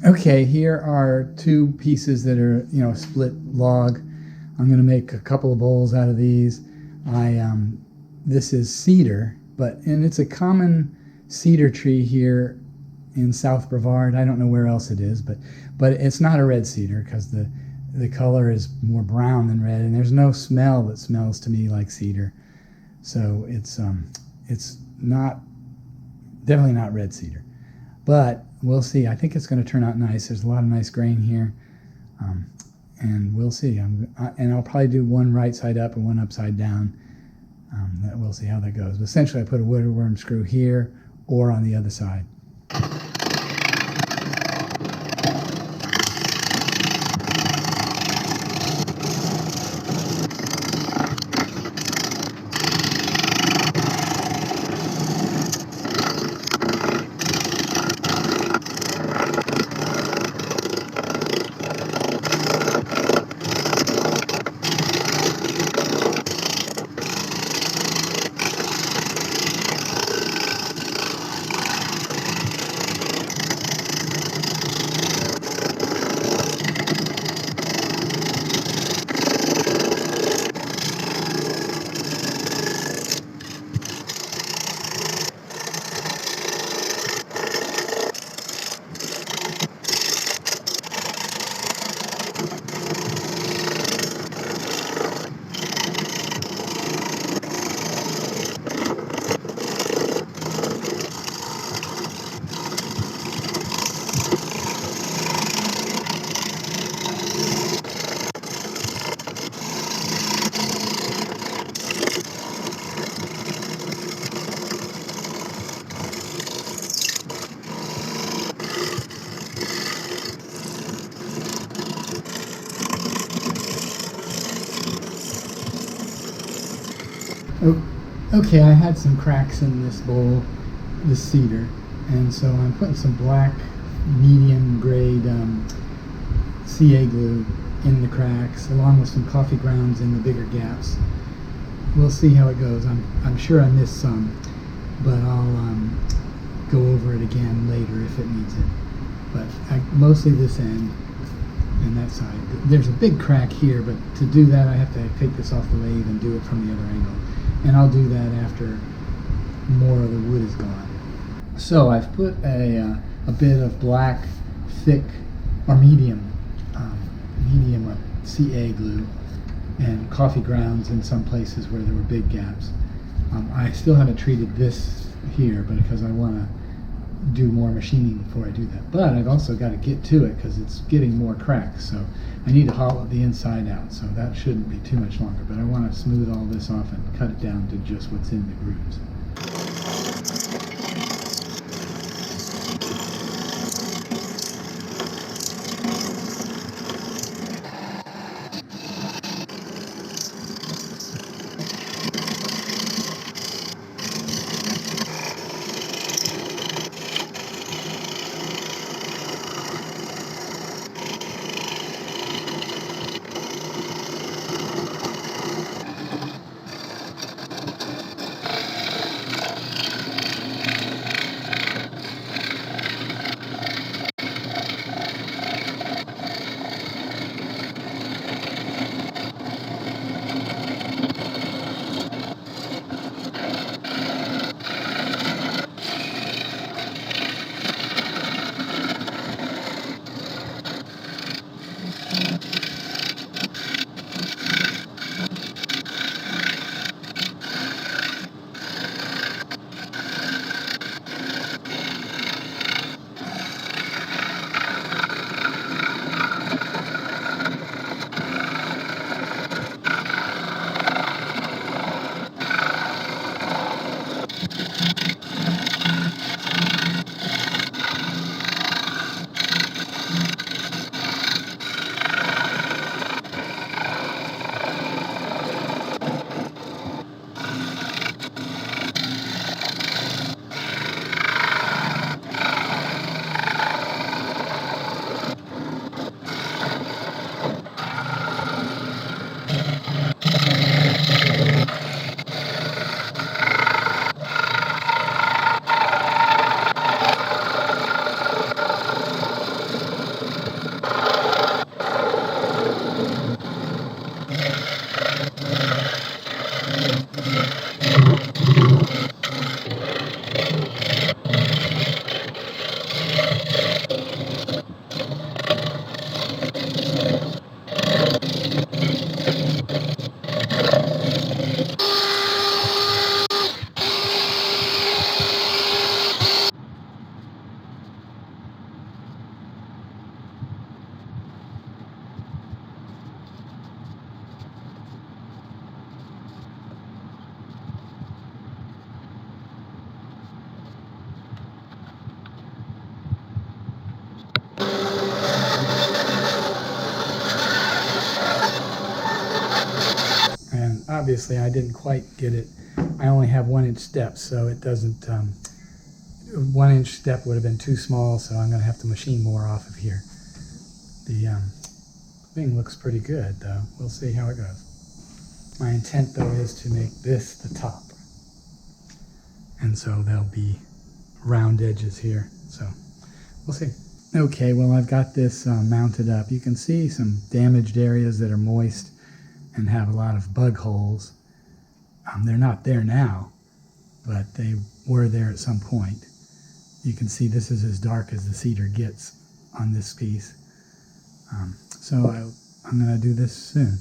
Okay, here are two pieces that are, split log. I'm going to make a couple of bowls out of these. This is cedar, and it's a common cedar tree here in South Brevard. I don't know where else it is, but it's not a red cedar because the color is more brown than red, and there's no smell that smells to me like cedar. So it's not definitely not red cedar. But we'll see. I think it's going to turn out nice. There's a lot of nice grain here, and we'll see. And I'll probably do one right side up and one upside down. We'll see how that goes. But essentially, I put a woodworm screw here or on the other side. Okay, I had some cracks in this bowl, this cedar, and so I'm putting some black medium grade CA glue in the cracks, along with some coffee grounds in the bigger gaps. We'll see how it goes. I'm sure I missed some, but I'll go over it again later if it needs it. But mostly this end and that side. There's a big crack here, but to do that I have to take this off the lathe and do it from the other angle. And I'll do that after more of the wood is gone. So I've put a bit of black, thick, or medium CA glue and coffee grounds in some places where there were big gaps. I still haven't treated this here, but because I want to do more machining before I do that. But I've also got to get to it because it's getting more cracks, so I need to hollow the inside out, so that shouldn't be too much longer. But I want to smooth all this off and cut it down to just what's in the grooves. obviously I didn't quite get it. I only have 1-inch steps, so it doesn't, 1-inch step would have been too small, so I'm going to have to machine more off of here. The thing looks pretty good, though. We'll see how it goes. My intent, though, is to make this the top. And so there'll be round edges here, so we'll see. Okay, well, I've got this mounted up. You can see some damaged areas that are moist and have a lot of bug holes. They're not there now, but they were there at some point. You can see this is as dark as the cedar gets on this piece. So I'm going to do this soon.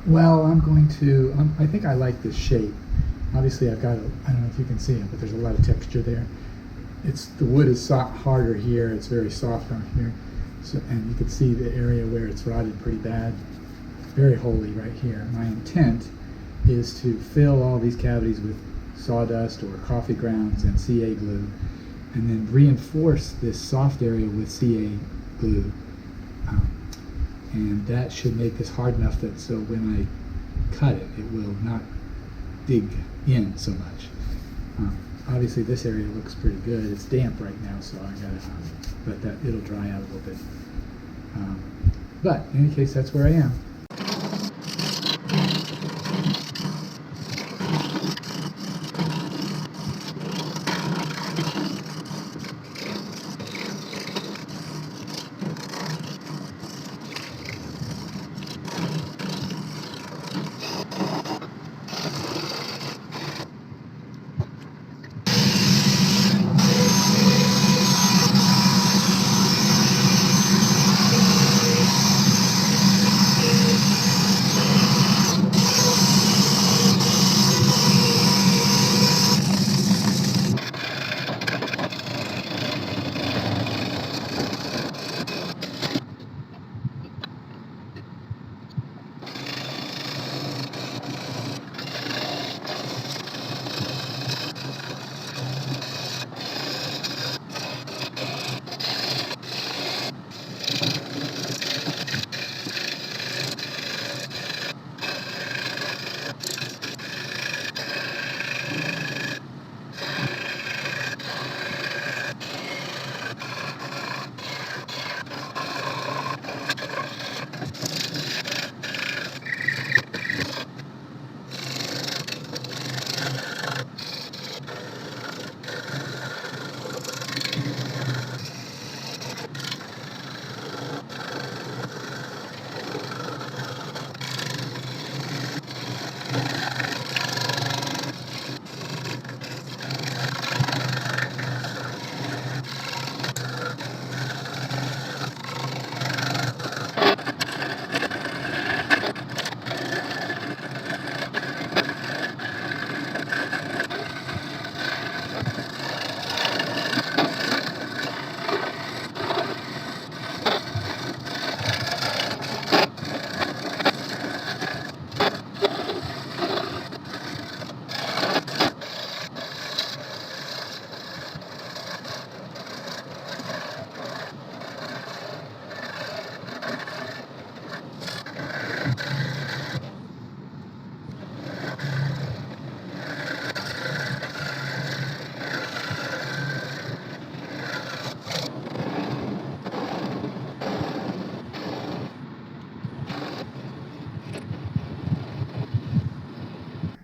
Well, I'm going to, I think I like this shape. Obviously I've got, I don't know if you can see it, but there's a lot of texture there. The wood is harder here, it's very soft on here. So, and you can see the area where it's rotted pretty bad. Very holy right here. My intent is to fill all these cavities with sawdust or coffee grounds and CA glue, and then reinforce this soft area with CA glue. And that should make this hard enough that so when I cut it, it will not dig in so much. Obviously this area looks pretty good. It's damp right now, so I gotta, but it'll dry out a little bit. But in any case, that's where I am.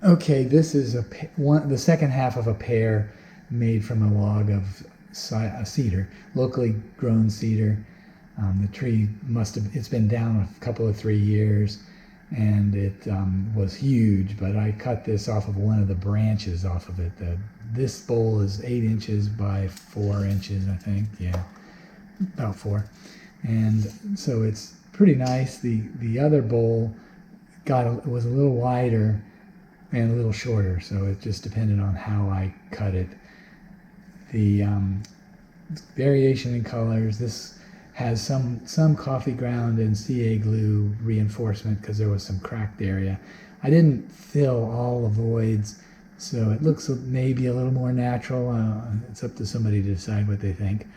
Okay, this is the second half of a pear made from a log of cedar, locally grown cedar. The tree it's been down a couple of 3 years, and it was huge, but I cut this off of one of the branches off of it. This bowl is 8 inches by 4 inches, I think. Yeah, about 4. And so it's pretty nice. The other bowl was a little wider and a little shorter, so it just depended on how I cut it. The variation in colors, this has some coffee ground and CA glue reinforcement because there was some cracked area. I didn't fill all the voids, so it looks maybe a little more natural. It's up to somebody to decide what they think.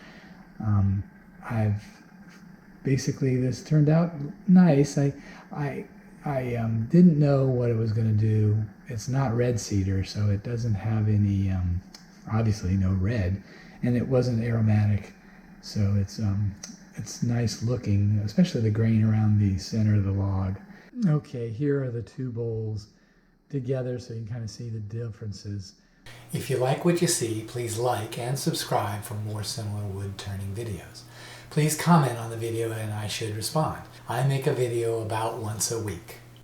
Basically, this turned out nice. I didn't know what it was going to do. It's not red cedar, so it doesn't have any, obviously no red, and it wasn't aromatic, so it's nice looking, especially the grain around the center of the log. Okay, here are the two bowls together so you can kind of see the differences. If you like what you see, please like and subscribe for more similar wood turning videos. Please comment on the video and I should respond. I make a video about once a week.